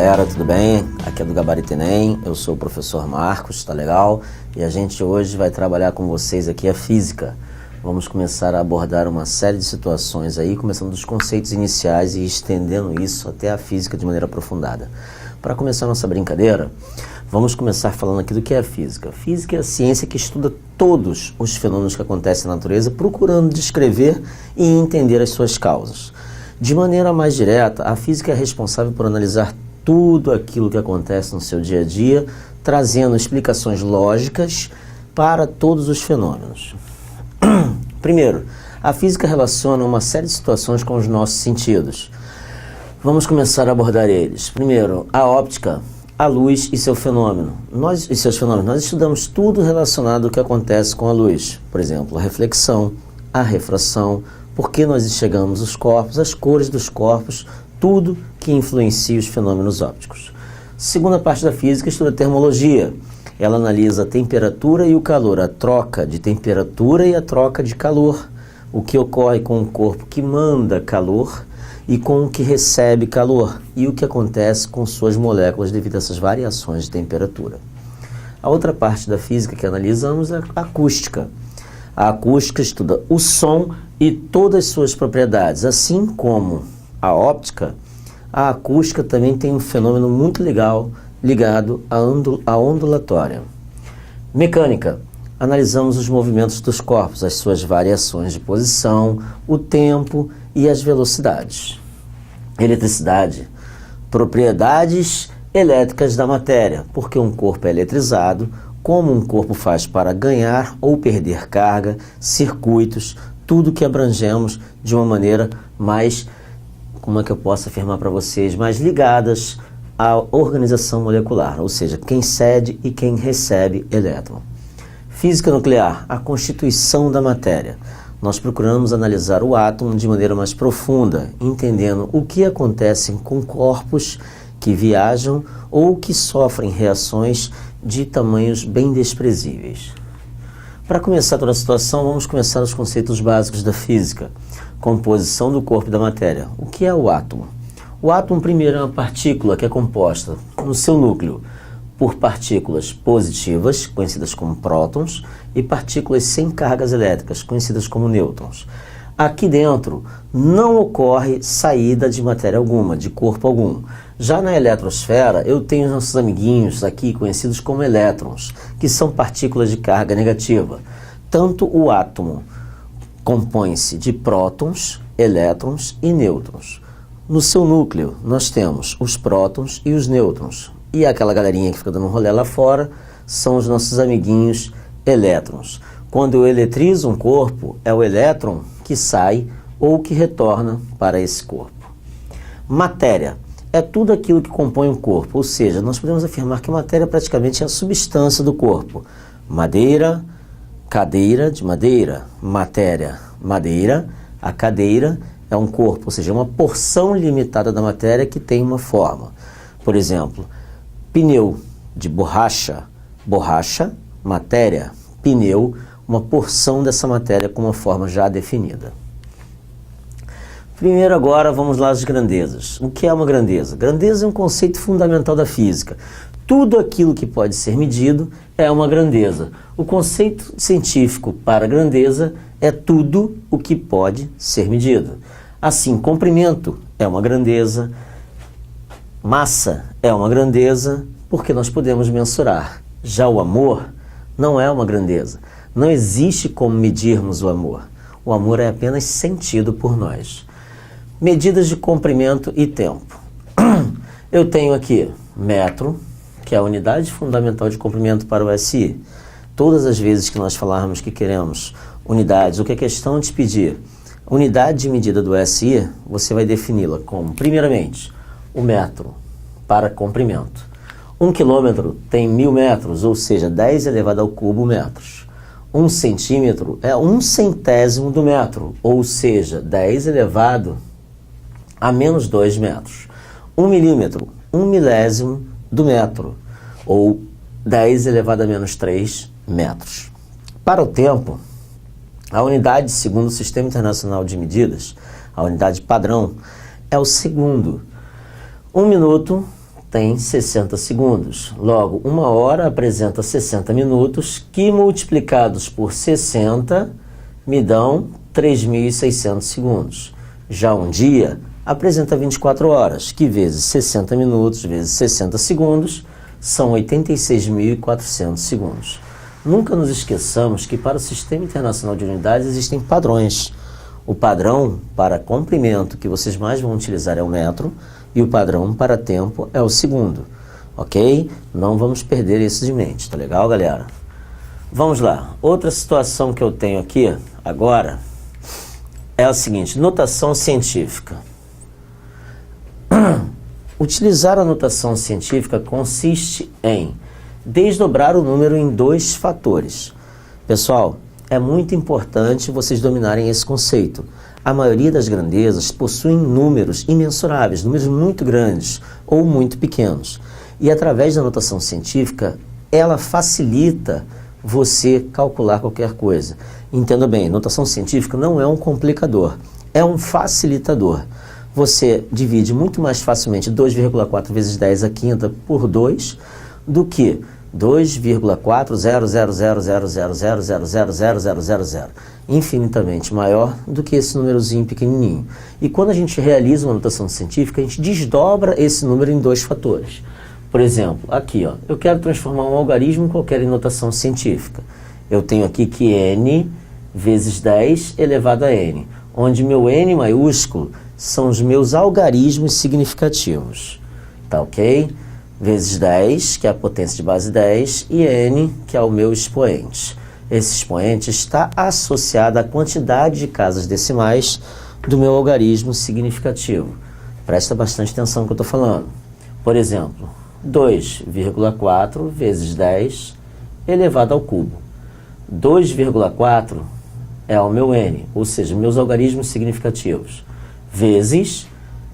galera, tudo bem? Aqui é do Gabarito Enem, eu sou o professor Marcos, tá legal? E a gente hoje vai trabalhar com vocês aqui a física. Vamos começar a abordar uma série de situações aí, começando dos conceitos iniciais e estendendo isso até a física de maneira aprofundada. Para começar a nossa brincadeira, vamos começar falando aqui do que é a física. Física é a ciência que estuda todos os fenômenos que acontecem na natureza, procurando descrever e entender as suas causas. De maneira mais direta, a física é responsável por analisar tudo aquilo que acontece no seu dia a dia, trazendo explicações lógicas para todos os fenômenos. Primeiro, a física relaciona uma série de situações com os nossos sentidos. Vamos começar a abordar eles. Primeiro, a óptica, a luz e seus fenômenos. Nós estudamos tudo relacionado ao que acontece com a luz. Por exemplo, a reflexão, a refração, por que nós enxergamos os corpos, as cores dos corpos, tudo que influencia os fenômenos ópticos. Segunda parte da física estuda a termologia. Ela analisa a temperatura e o calor, a troca de temperatura e a troca de calor, o que ocorre com o corpo que manda calor e com o que recebe calor, e o que acontece com suas moléculas devido a essas variações de temperatura. A outra parte da física que analisamos é a acústica. A acústica estuda o som e todas as suas propriedades, assim como a óptica. A acústica também tem um fenômeno muito legal ligado à ondulatória. Mecânica. Analisamos os movimentos dos corpos, as suas variações de posição, o tempo e as velocidades. Eletricidade. Propriedades elétricas da matéria, porque um corpo é eletrizado, como um corpo faz para ganhar ou perder carga, circuitos, tudo que abrangemos de uma maneira mais, como é que eu posso afirmar para vocês, mais ligadas à organização molecular, ou seja, quem cede e quem recebe elétron. Física nuclear, a constituição da matéria. Nós procuramos analisar o átomo de maneira mais profunda, entendendo o que acontece com corpos que viajam ou que sofrem reações de tamanhos bem desprezíveis. Para começar toda a situação, vamos começar os conceitos básicos da física. Composição do corpo e da matéria. O que é o átomo? O átomo, primeiro, é uma partícula que é composta, no seu núcleo, por partículas positivas, conhecidas como prótons, e partículas sem cargas elétricas, conhecidas como nêutrons. Aqui dentro não ocorre saída de matéria alguma, de corpo algum. Já na eletrosfera, eu tenho os nossos amiguinhos aqui, conhecidos como elétrons, que são partículas de carga negativa. Tanto o átomo compõe-se de prótons, elétrons e nêutrons. No seu núcleo, nós temos os prótons e os nêutrons. E aquela galerinha que fica dando um rolê lá fora são os nossos amiguinhos elétrons. Quando eu eletrizo um corpo, é o elétron que sai ou que retorna para esse corpo. Matéria é tudo aquilo que compõe um corpo, ou seja, nós podemos afirmar que a matéria praticamente é a substância do corpo. Madeira, cadeira de madeira, matéria, madeira, a cadeira é um corpo, ou seja, uma porção limitada da matéria que tem uma forma. Por exemplo, pneu de borracha, borracha, matéria, pneu, uma porção dessa matéria com uma forma já definida. Primeiro agora vamos lá às grandezas. O que é uma grandeza? Grandeza é um conceito fundamental da física. Tudo aquilo que pode ser medido é uma grandeza. O conceito científico para grandeza é tudo o que pode ser medido. Assim, comprimento é uma grandeza, massa é uma grandeza, porque nós podemos mensurar. Já o amor não é uma grandeza. Não existe como medirmos o amor. O amor é apenas sentido por nós. Medidas de comprimento e tempo. Eu tenho aqui metro, que é a unidade fundamental de comprimento para o SI. Todas as vezes que nós falarmos que queremos unidades, o que é questão de pedir? Unidade de medida do SI, você vai defini-la como, primeiramente, o metro para comprimento. 1 quilômetro tem 1000 metros, ou seja, 10 elevado ao cubo metros. 1 centímetro é 1/100º do metro, ou seja, 10 elevado a menos 2 metros. 1 milímetro, 1/1000 do metro, ou 10 elevado a menos 3 metros. Para o tempo, a unidade, segundo o Sistema Internacional de Medidas, a unidade padrão, é o segundo. 1 minuto tem 60 segundos. Logo, 1 hora apresenta 60 minutos, que multiplicados por 60 me dão 3.600 segundos. Já um dia apresenta 24 horas, que vezes 60 minutos vezes 60 segundos são 86.400 segundos. Nunca nos esqueçamos que para o Sistema Internacional de Unidades existem padrões. O padrão para comprimento que vocês mais vão utilizar é o metro e o padrão para tempo é o segundo, ok? Não vamos perder isso de mente, tá legal, galera? Vamos lá. Outra situação que eu tenho aqui agora é a seguinte: notação científica. Utilizar a notação científica consiste em desdobrar o número em 2 fatores. Pessoal, é muito importante vocês dominarem esse conceito. A maioria das grandezas possuem números imensuráveis, números muito grandes ou muito pequenos. E através da notação científica, ela facilita você calcular qualquer coisa. Entenda bem, notação científica não é um complicador, é um facilitador. Você divide muito mais facilmente 2,4 vezes 10 à quinta por 2 do que 2,4000000000000, infinitamente maior do que esse númerozinho pequenininho. E quando a gente realiza uma notação científica, a gente desdobra esse número em 2 fatores. Por exemplo, aqui, ó, eu quero transformar um algarismo qualquer em notação científica. Eu tenho aqui que n vezes 10 elevado a n, onde meu n maiúsculo são os meus algarismos significativos. Tá ok? Vezes 10, que é a potência de base 10, e n, que é o meu expoente. Esse expoente está associado à quantidade de casas decimais do meu algarismo significativo. Presta bastante atenção no que eu estou falando. Por exemplo, 2,4 vezes 10 elevado ao cubo. 2,4 é o meu n, ou seja, meus algarismos significativos, vezes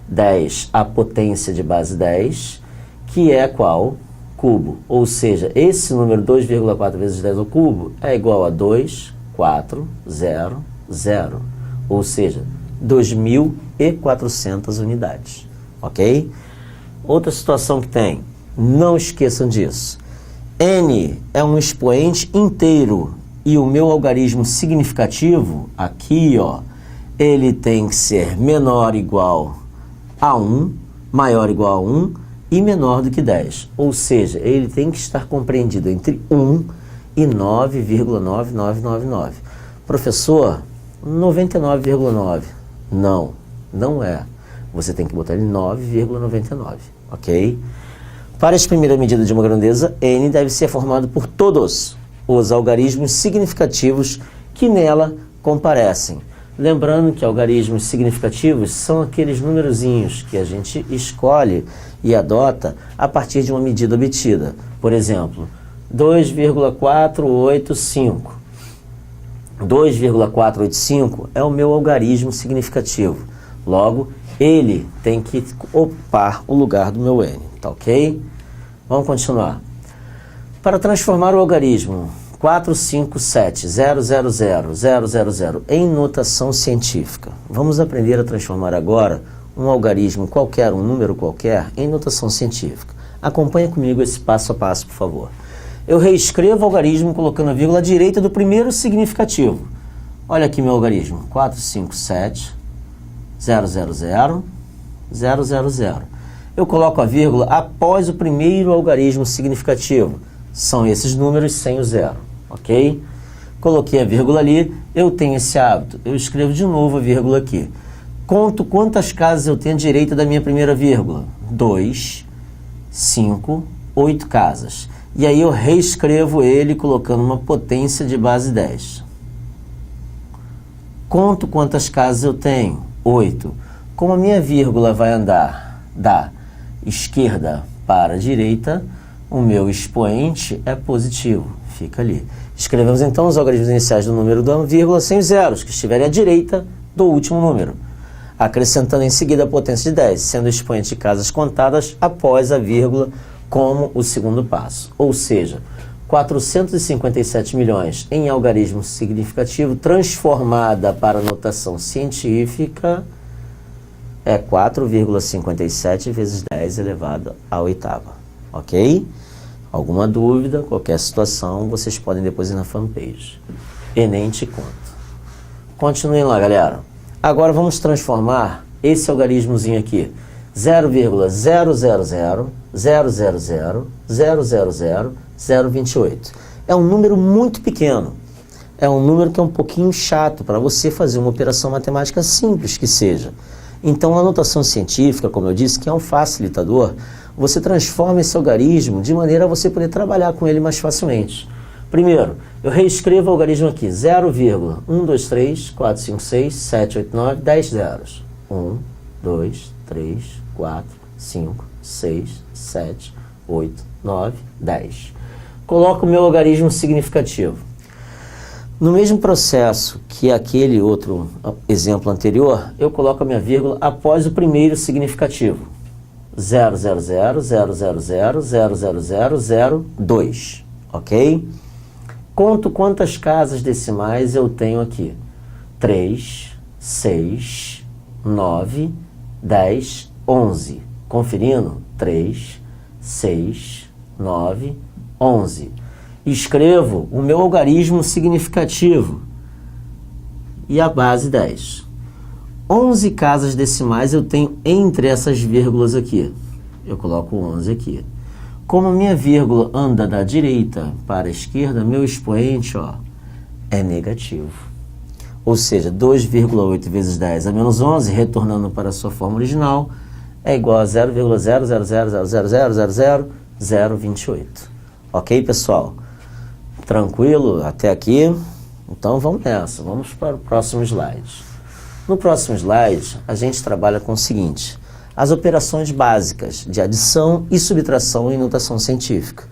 10 a potência de base 10, que é qual? Cubo. Ou seja, esse número 2,4 vezes 10 ao cubo é igual a 2,400, ou seja, 2.400 unidades. Ok? Outra situação que tem, não esqueçam disso. N é um expoente inteiro e o meu algarismo significativo, aqui, ó, ele tem que ser menor ou igual a 1, maior ou igual a 1, e menor do que 10, ou seja, ele tem que estar compreendido entre 1 e 9,9999. Professor, 99,9. Não, não é. Você tem que botar ele 9,99, ok? Para esta primeira medida de uma grandeza, n deve ser formado por todos os algarismos significativos que nela comparecem. Lembrando que algarismos significativos são aqueles numerozinhos que a gente escolhe e adota a partir de uma medida obtida. Por exemplo, 2,485. 2,485 é o meu algarismo significativo. Logo, ele tem que ocupar o lugar do meu n, tá ok? Vamos continuar. Para transformar o algarismo 457.000.000 em notação científica, vamos aprender a transformar agora um algarismo qualquer, um número qualquer, em notação científica. Acompanhe comigo esse passo a passo, por favor. Eu reescrevo o algarismo colocando a vírgula à direita do primeiro significativo. Olha aqui meu algarismo, 457.000.000. Eu coloco a vírgula após o primeiro algarismo significativo. São esses números sem o zero, ok? Coloquei a vírgula ali, eu tenho esse hábito. Eu escrevo de novo a vírgula aqui. Conto quantas casas eu tenho à direita da minha primeira vírgula. 2, 5, 8 casas. E aí eu reescrevo ele colocando uma potência de base 10. Conto quantas casas eu tenho. 8. Como a minha vírgula vai andar da esquerda para a direita, o meu expoente é positivo. Fica ali. Escrevemos então os algarismos iniciais do número da vírgula sem os zeros, que estiverem à direita do último número, acrescentando em seguida a potência de 10, sendo o expoente de casas contadas após a vírgula como o segundo passo. Ou seja, 457 milhões em algarismo significativo transformada para notação científica é 4,57 vezes 10 elevado à oitava, ok? Alguma dúvida, qualquer situação, vocês podem depois ir na fanpage. Enem te conta. Continuem lá, galera. Agora vamos transformar esse algarismozinho aqui, 0,00000000028. É um número muito pequeno. É um número que é um pouquinho chato para você fazer uma operação matemática simples que seja. Então, a notação científica, como eu disse, que é um facilitador, você transforma esse algarismo de maneira a você poder trabalhar com ele mais facilmente. Primeiro, eu reescrevo o algarismo aqui, 0,123456789 10 zeros. 1, 2, 3, 4, 5, 6, 7, 8, 9, 10. Coloco o meu algarismo significativo. No mesmo processo que aquele outro exemplo anterior, eu coloco a minha vírgula após o primeiro significativo. 0,00000000002, ok? Conto quantas casas decimais eu tenho aqui. 3, 6, 9, 10, 11. Conferindo, 3, 6, 9, 11. Escrevo o meu algarismo significativo e a base 10. 11 casas decimais eu tenho entre essas vírgulas aqui. Eu coloco 11 aqui. Como a minha vírgula anda da direita para a esquerda, meu expoente é negativo. Ou seja, 2,8 vezes 10 a menos 11, retornando para a sua forma original, é igual a 0,00000000028. Ok, pessoal? Tranquilo até aqui? Então vamos nessa, vamos para o próximo slide. No próximo slide, a gente trabalha com o seguinte: as operações básicas de adição e subtração em notação científica.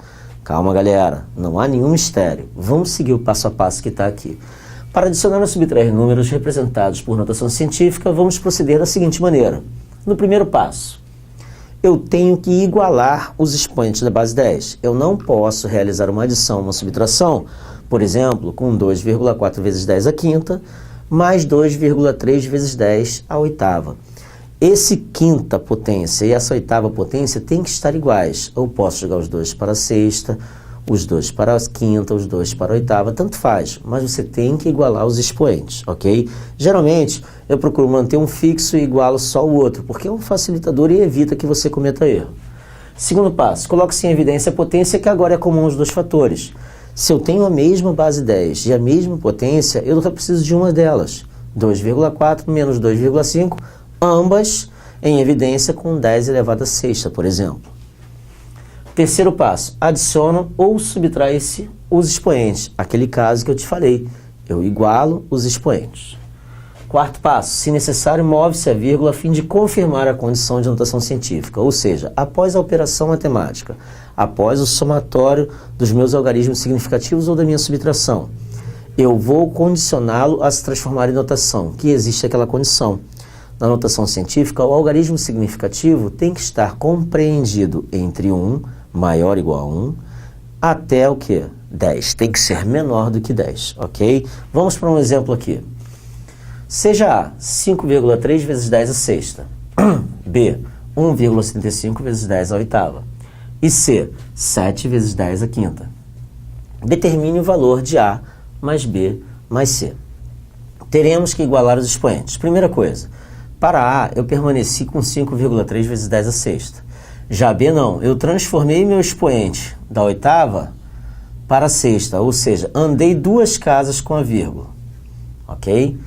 Calma, galera, não há nenhum mistério. Vamos seguir o passo a passo que está aqui. Para adicionar ou subtrair números representados por notação científica, vamos proceder da seguinte maneira. No primeiro passo, eu tenho que igualar os expoentes da base 10. Eu não posso realizar uma adição ou uma subtração, por exemplo, com 2,4 vezes 10 à quinta, mais 2,3 vezes 10 à oitava. Esse quinta potência e essa oitava potência têm que estar iguais. Eu posso jogar os dois para a sexta, os dois para a quinta, os dois para a oitava, tanto faz, mas você tem que igualar os expoentes, ok? Geralmente, eu procuro manter um fixo e igualo só o outro, porque é um facilitador e evita que você cometa erro. Segundo passo, coloque-se em evidência a potência, que agora é comum aos dois fatores. Se eu tenho a mesma base 10 e a mesma potência, eu só preciso de uma delas. 2,4 menos 2,5, ambas em evidência com 10 elevado a sexta, por exemplo. Terceiro passo, adiciono ou subtrai-se os expoentes. Aquele caso que eu te falei, eu igualo os expoentes. Quarto passo, se necessário, move-se a vírgula a fim de confirmar a condição de notação científica, ou seja, após a operação matemática, após o somatório dos meus algarismos significativos ou da minha subtração, eu vou condicioná-lo a se transformar em notação, que existe aquela condição. Na notação científica, o algarismo significativo tem que estar compreendido entre 1, maior ou igual a 1, até o quê? 10. Tem que ser menor do que 10, ok? Vamos para um exemplo aqui. Seja A, 5,3 vezes 10 à sexta. B, 1,75 vezes 10 à oitava. E C, 7 vezes 10 à quinta. Determine o valor de A mais B mais C. Teremos que igualar os expoentes. Primeira coisa, para A, eu permaneci com 5,3 vezes 10 à sexta. Já B não, eu transformei meu expoente da oitava para a sexta, ou seja, andei duas casas com a vírgula, ok?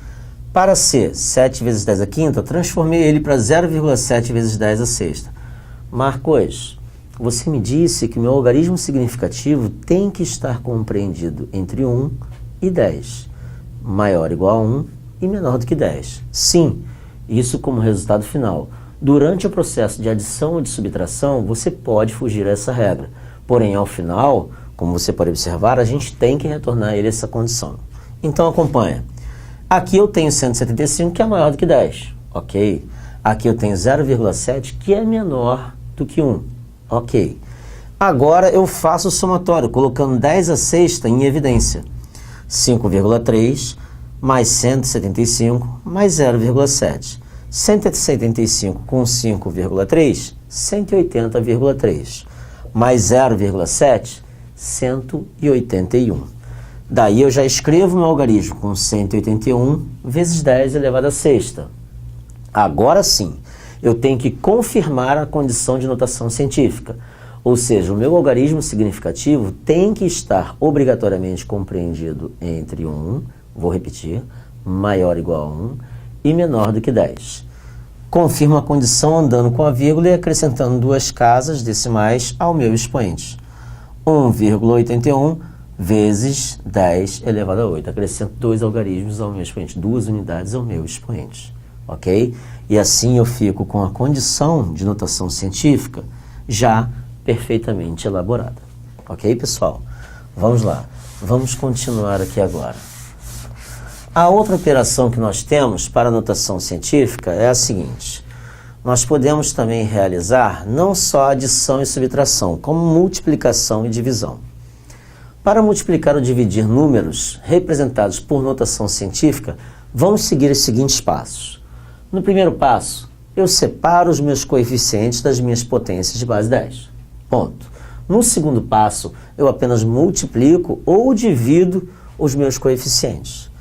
Para C, 7 vezes 10 à quinta, transformei ele para 0,7 vezes 10 à sexta. Marcos, você me disse que meu algarismo significativo tem que estar compreendido entre 1 e 10, maior ou igual a 1 e menor do que 10. Sim, isso como resultado final. Durante o processo de adição ou de subtração, você pode fugir a essa regra. Porém, ao final, como você pode observar, a gente tem que retornar a ele essa condição. Então, acompanha. Aqui eu tenho 175, que é maior do que 10. Ok. Aqui eu tenho 0,7, que é menor do que 1. Ok. Agora eu faço o somatório, colocando 10 à sexta em evidência. 5,3 mais 175 mais 0,7. 175 com 5,3, 180,3. Mais 0,7, 181. Daí eu já escrevo meu algarismo com 181 vezes 10 elevado à sexta. Agora sim, eu tenho que confirmar a condição de notação científica. Ou seja, o meu algarismo significativo tem que estar obrigatoriamente compreendido entre 1, vou repetir, maior ou igual a 1 e menor do que 10. Confirmo a condição andando com a vírgula e acrescentando 2 casas decimais ao meu expoente. 1,81 vezes 10 elevado a 8. Acrescento 2 algarismos ao meu expoente, 2 unidades ao meu expoente. Ok? E assim eu fico com a condição de notação científica já perfeitamente elaborada. Ok, pessoal? Vamos lá. Vamos continuar aqui agora. A outra operação que nós temos para a notação científica é a seguinte. Nós podemos também realizar não só adição e subtração, como multiplicação e divisão. Para multiplicar ou dividir números representados por notação científica, vamos seguir os seguintes passos. No primeiro passo, eu separo os meus coeficientes das minhas potências de base 10. Ponto. No segundo passo, eu apenas multiplico ou divido os meus coeficientes.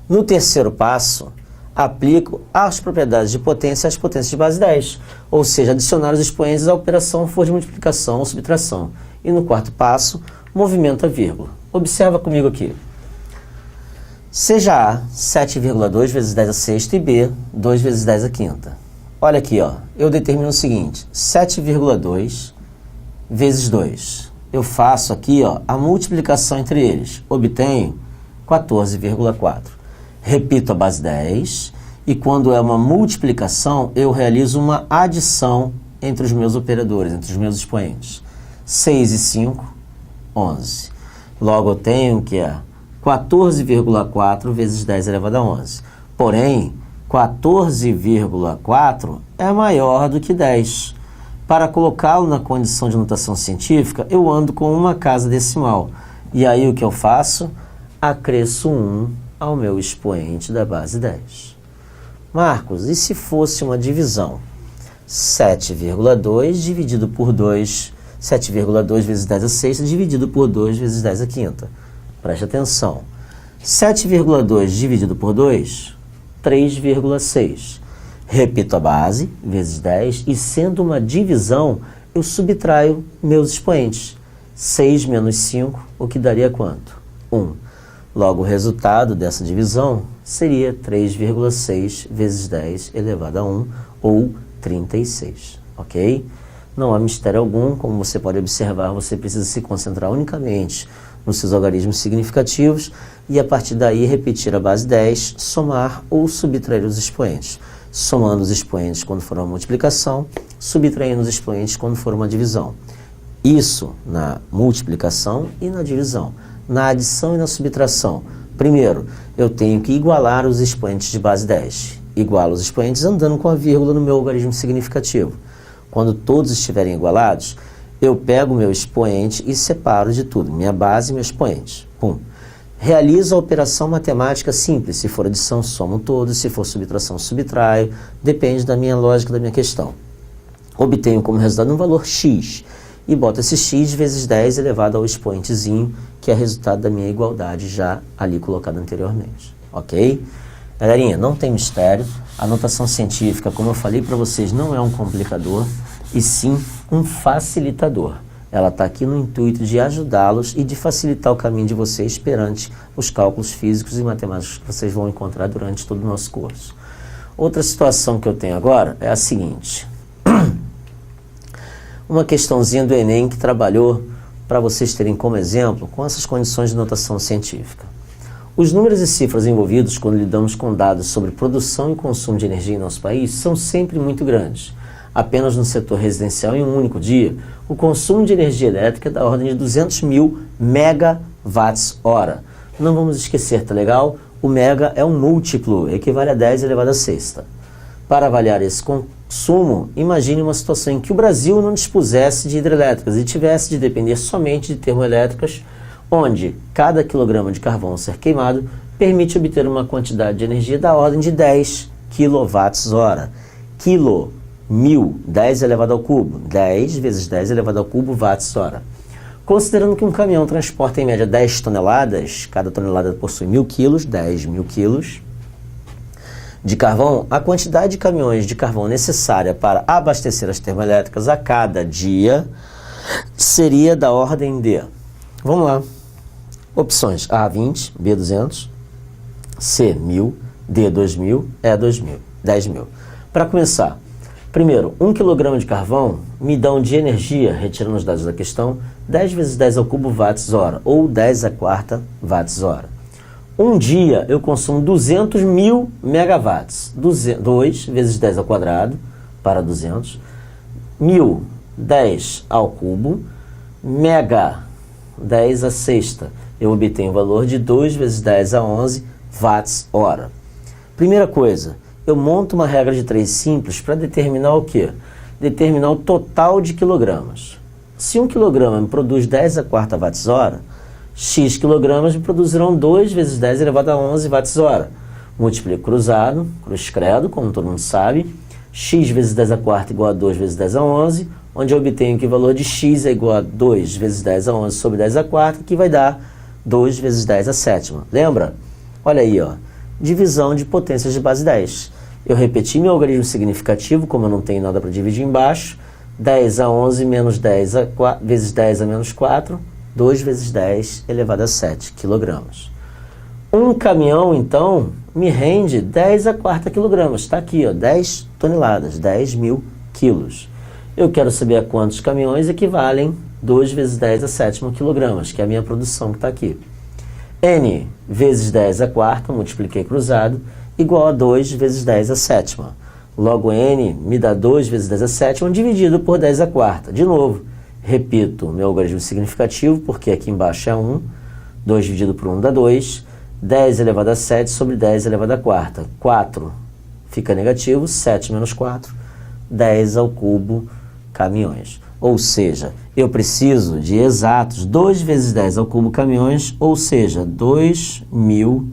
No terceiro passo, aplico as propriedades de potência às potências de base 10, ou seja, adicionar os expoentes à operação for de multiplicação ou subtração. E no quarto passo, movimento a vírgula. Observa comigo aqui. Seja A 7,2 vezes 10 a sexta e B 2 vezes 10 a quinta. Olha aqui, ó, eu determino o seguinte, 7,2 vezes 2. Eu faço aqui, ó, a multiplicação entre eles. Obtenho 14,4. Repito a base 10 e quando é uma multiplicação, eu realizo uma adição entre os meus operadores, entre os meus expoentes. 6 e 5, 11. Logo eu tenho que é 14,4 vezes 10 elevado a 11. Porém, 14,4 é maior do que 10. Para colocá-lo na condição de notação científica, eu ando com uma casa decimal. E aí o que eu faço? Acresço 1 ao meu expoente da base 10. Marcos, e se fosse uma divisão? 7,2 dividido por 2, 7,2 vezes 10 a sexta dividido por 2 vezes 10 a quinta. Preste atenção. 7,2 dividido por 2, 3,6. Repito a base, vezes 10, e sendo uma divisão, eu subtraio meus expoentes. 6 menos 5, o que daria quanto? 1. Logo, o resultado dessa divisão seria 3,6 vezes 10 elevado a 1, ou 36, ok? Não há mistério algum, como você pode observar, você precisa se concentrar unicamente nos seus algarismos significativos e a partir daí repetir a base 10, somar ou subtrair os expoentes. Somando os expoentes quando for uma multiplicação, subtraindo os expoentes quando for uma divisão. Isso na multiplicação e na divisão. Na adição e na subtração, primeiro, eu tenho que igualar os expoentes de base 10. Igualo os expoentes andando com a vírgula no meu algarismo significativo. Quando todos estiverem igualados, eu pego o meu expoente e separo de tudo, minha base e meu expoente. Pum. Realizo a operação matemática simples. Se for adição, somo todos. Se for subtração, subtraio. Depende da minha lógica, da minha questão. Obtenho como resultado um valor x. E boto esse x vezes 10 elevado ao expoentezinho, que é resultado da minha igualdade já ali colocada anteriormente. Ok? Galerinha, não tem mistério. A notação científica, como eu falei para vocês, não é um complicador, e sim um facilitador. Ela está aqui no intuito de ajudá-los e de facilitar o caminho de vocês perante os cálculos físicos e matemáticos que vocês vão encontrar durante todo o nosso curso. Outra situação que eu tenho agora é a seguinte. Uma questãozinha do Enem que trabalhou para vocês terem como exemplo com essas condições de notação científica. Os números e cifras envolvidos quando lidamos com dados sobre produção e consumo de energia em nosso país são sempre muito grandes. Apenas no setor residencial, em um único dia, o consumo de energia elétrica é da ordem de 200 mil megawatts-hora. Não vamos esquecer, tá legal? O mega é um múltiplo, equivale a 10 elevado a sexta. Para avaliar esse consumo, imagine uma situação em que o Brasil não dispusesse de hidrelétricas e tivesse de depender somente de termoelétricas, onde cada quilograma de carvão a ser queimado permite obter uma quantidade de energia da ordem de 10 kWh. quilo, 1000, 10 elevado ao cubo, 10 vezes 10 elevado ao cubo watts-hora. Considerando que um caminhão transporta em média 10 toneladas, cada tonelada possui 1000 quilos, 10.000 quilos de carvão, a quantidade de caminhões de carvão necessária para abastecer as termoelétricas a cada dia seria da ordem de... Vamos lá. Opções A, 20, B, 200, C, 1000, D, 2000, E, 2000, 10.000. Para começar, primeiro, 1 kg de carvão me dão de energia, retirando os dados da questão, 10 vezes 10 ao cubo watts-hora, ou 10 à quarta watts-hora. Um dia eu consumo 200.000 megawatts. 2 vezes 10 ao quadrado, para 200. 1000, 10 ao cubo. Mega, 10 à sexta. Eu obtenho o valor de 2 vezes 10 a 11 watts-hora. Primeira coisa, eu monto uma regra de 3 simples para determinar o quê? Determinar o total de quilogramas. Se 1 quilograma me produz 10 à quarta watts-hora, X quilogramas me produzirão 2 vezes 10 elevado a 11 watts-hora. Multiplico cruzado, cruz credo, como todo mundo sabe. X vezes 10 à quarta igual a 2 vezes 10 a 11, onde eu obtenho que o valor de X é igual a 2 vezes 10 a 11 sobre 10 à quarta, que vai dar 2 vezes 10 à sétima. Lembra? Olha aí, ó. Divisão de potências de base 10. Eu repeti meu algarismo significativo, como eu não tenho nada para dividir embaixo. 10 a 11 menos 10 a 4, vezes 10 a menos 4, 2 vezes 10 elevado a 7 quilogramas. Um caminhão, então, me rende 10 a quarta quilogramas. Está aqui, ó, 10 toneladas, 10.000 quilos. Eu quero saber a quantos caminhões equivalem 2 vezes 10 a sétima quilogramas, que é a minha produção que está aqui. N vezes 10 a quarta, multipliquei cruzado, igual a 2 vezes 10 a sétima. Logo, N me dá 2 vezes 10 a sétima dividido por 10 a quarta. De novo, repito meu algarismo significativo, porque aqui embaixo é 1. 2 dividido por 1 dá 2. 10 elevado a 7 sobre 10 elevado a quarta. 4 fica negativo, 7 menos 4, 10 ao cubo caminhões. Ou seja, eu preciso de exatos 2 vezes 10 ao cubo caminhões, ou seja, 2.000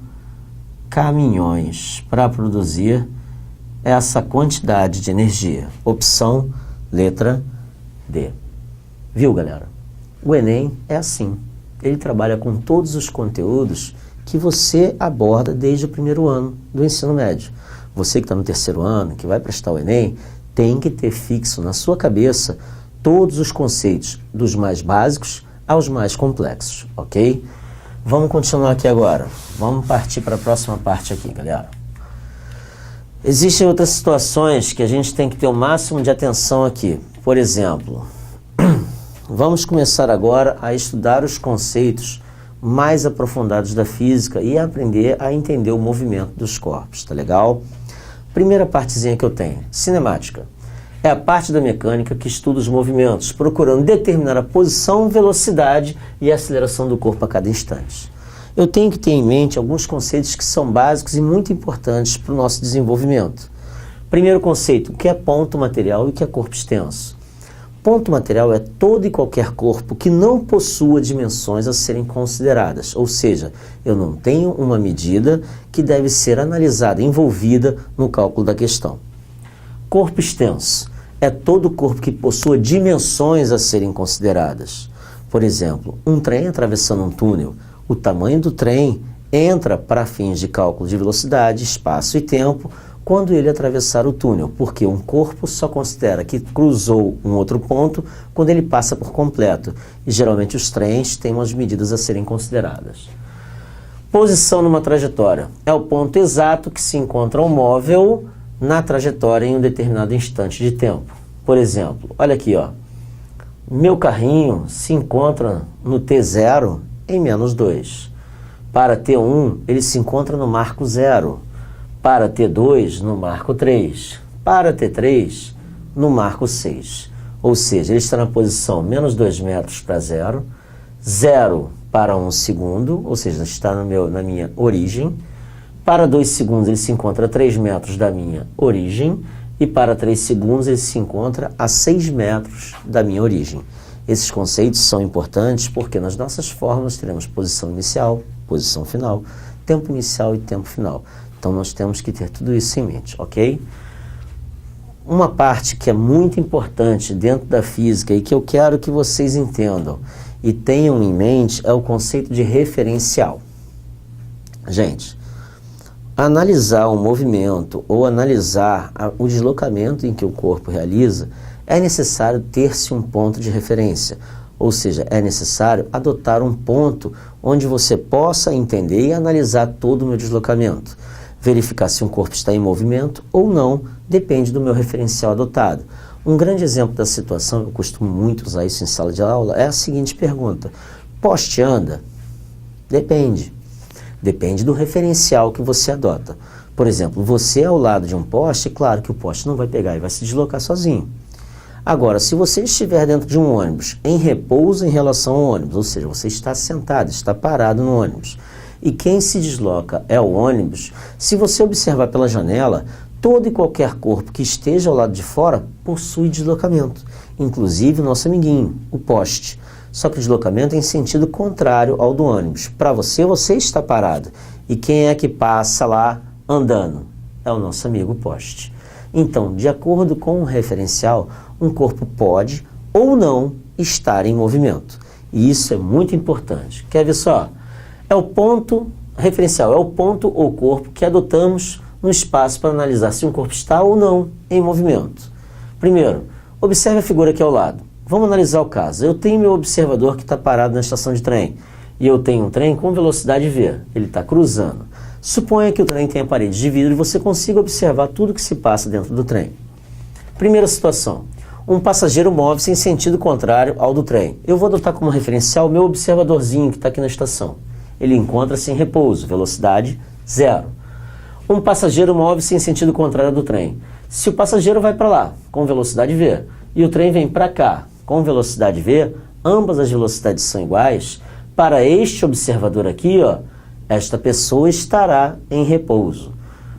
caminhões para produzir essa quantidade de energia. Opção letra D. Viu, galera? O Enem é assim. Ele trabalha com todos os conteúdos que você aborda desde o primeiro ano do ensino médio. Você que está no terceiro ano, que vai prestar o Enem, tem que ter fixo na sua cabeça todos os conceitos, dos mais básicos aos mais complexos, ok? Vamos continuar aqui agora. Vamos partir para a próxima parte aqui, galera. Existem outras situações que a gente tem que ter o máximo de atenção aqui. Por exemplo, vamos começar agora a estudar os conceitos mais aprofundados da física e aprender a entender o movimento dos corpos, tá legal? Primeira partezinha que eu tenho, cinemática. É a parte da mecânica que estuda os movimentos, procurando determinar a posição, velocidade e aceleração do corpo a cada instante. Eu tenho que ter em mente alguns conceitos que são básicos e muito importantes para o nosso desenvolvimento. Primeiro conceito, o que é ponto material e o que é corpo extenso? Ponto material é todo e qualquer corpo que não possua dimensões a serem consideradas, ou seja, eu não tenho uma medida que deve ser analisada, envolvida no cálculo da questão. Corpo extenso é todo corpo que possua dimensões a serem consideradas. Por exemplo, um trem atravessando um túnel. O tamanho do trem entra para fins de cálculo de velocidade, espaço e tempo quando ele atravessar o túnel, porque um corpo só considera que cruzou um outro ponto quando ele passa por completo. E geralmente os trens têm umas medidas a serem consideradas. Posição numa trajetória é o ponto exato que se encontra o móvel na trajetória em um determinado instante de tempo. Por exemplo, olha aqui, ó. Meu carrinho se encontra no T0 em menos 2. Para T1, ele se encontra no marco 0. Para T2, no marco 3. Para T3, no marco 6. Ou seja, ele está na posição menos 2 metros para 0, 0 para 1 segundo, ou seja, está na minha origem. Para 2 segundos ele se encontra a 3 metros da minha origem e para 3 segundos ele se encontra a 6 metros da minha origem. Esses conceitos são importantes porque nas nossas fórmulas teremos posição inicial, posição final, tempo inicial e tempo final. Então nós temos que ter tudo isso em mente, ok? Uma parte que é muito importante dentro da física e que eu quero que vocês entendam e tenham em mente é o conceito de referencial. Gente, analisar o movimento ou analisar o deslocamento em que o corpo realiza, é necessário ter-se um ponto de referência, ou seja, é necessário adotar um ponto onde você possa entender e analisar todo o meu deslocamento. Verificar se um corpo está em movimento ou não, depende do meu referencial adotado. Um grande exemplo da situação, eu costumo muito usar isso em sala de aula, é a seguinte pergunta: poste anda? Depende. Depende do referencial que você adota. Por exemplo, você ao lado de um poste, claro que o poste não vai pegar e vai se deslocar sozinho. Agora, se você estiver dentro de um ônibus em repouso em relação ao ônibus, ou seja, você está sentado, está parado no ônibus, e quem se desloca é o ônibus, se você observar pela janela, todo e qualquer corpo que esteja ao lado de fora possui deslocamento, inclusive o nosso amiguinho, o poste. Só que o deslocamento é em sentido contrário ao do ônibus. Para você, você está parado. E quem é que passa lá andando? É o nosso amigo poste. Então, de acordo com o referencial, um corpo pode ou não estar em movimento. E isso é muito importante. Quer ver só? É o ponto referencial, é o ponto ou corpo que adotamos no espaço para analisar se um corpo está ou não em movimento. Primeiro, observe a figura aqui ao lado. Vamos analisar o caso. Eu tenho meu observador que está parado na estação de trem e eu tenho um trem com velocidade V. Ele está cruzando. Suponha que o trem tenha parede de vidro e você consiga observar tudo que se passa dentro do trem. Primeira situação. Um passageiro move-se em sentido contrário ao do trem. Eu vou adotar como referencial o meu observadorzinho que está aqui na estação. Ele encontra-se em repouso, velocidade 0. Um passageiro move-se em sentido contrário ao do trem. Se o passageiro vai para lá, com velocidade V, e o trem vem para cá, com velocidade V, ambas as velocidades são iguais, para este observador aqui, ó, esta pessoa estará em repouso.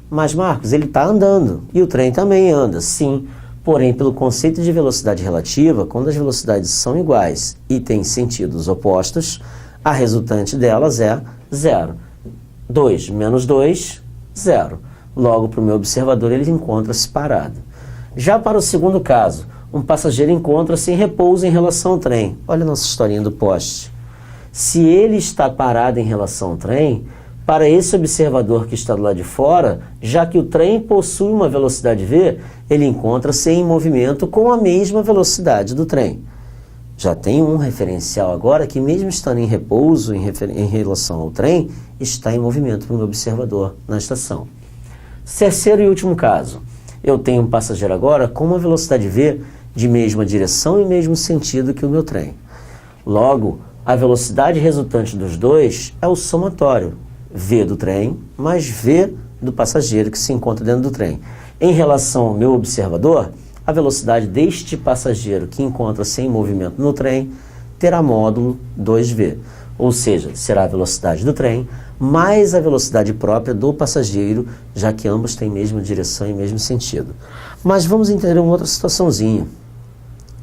Mas, Marcos, ele está andando, e o trem também anda, sim. Porém, pelo conceito de velocidade relativa, quando as velocidades são iguais e têm sentidos opostos, a resultante delas é 0. 2 menos 2, 0. Logo, para o meu observador, ele encontra-se parado. Já para o segundo caso, um passageiro encontra-se em repouso em relação ao trem. Olha a nossa historinha do poste. Se ele está parado em relação ao trem, para esse observador que está do lado de fora, já que o trem possui uma velocidade V, ele encontra-se em movimento com a mesma velocidade do trem. Já tem um referencial agora que, mesmo estando em repouso em relação ao trem, está em movimento para o meu observador na estação. Terceiro e último caso. Eu tenho um passageiro agora com uma velocidade V de mesma direção e mesmo sentido que o meu trem. Logo, a velocidade resultante dos dois é o somatório. V do trem mais V do passageiro que se encontra dentro do trem. Em relação ao meu observador, a velocidade deste passageiro que encontra-se em movimento no trem terá módulo 2V. Ou seja, será a velocidade do trem mais a velocidade própria do passageiro, já que ambos têm mesma direção e mesmo sentido. Mas vamos entender uma outra situaçãozinha.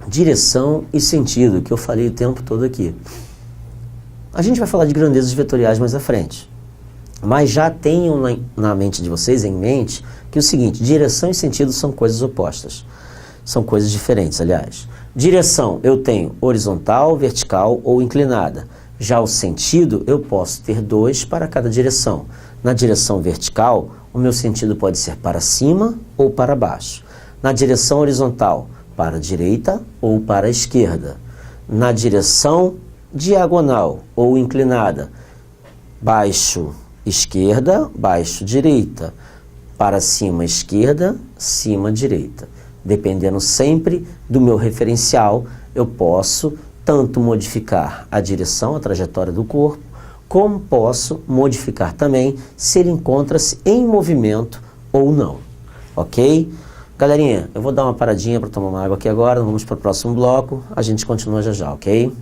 Direção e sentido, que eu falei o tempo todo aqui. A gente vai falar de grandezas vetoriais mais à frente. Mas já tenham na mente de vocês, em mente, que é o seguinte: direção e sentido são coisas opostas. São coisas diferentes, aliás. Direção, eu tenho horizontal, vertical ou inclinada. Já o sentido, eu posso ter dois para cada direção. Na direção vertical, o meu sentido pode ser para cima ou para baixo. Na direção horizontal, para a direita ou para a esquerda. Na direção diagonal ou inclinada, baixo, esquerda, baixo, direita. Para cima, esquerda, cima, direita. Dependendo sempre do meu referencial, eu posso tanto modificar a direção, a trajetória do corpo, como posso modificar também se ele encontra-se em movimento ou não. Ok? Galerinha, eu vou dar uma paradinha para tomar uma água aqui agora, vamos para o próximo bloco, a gente continua já já, ok?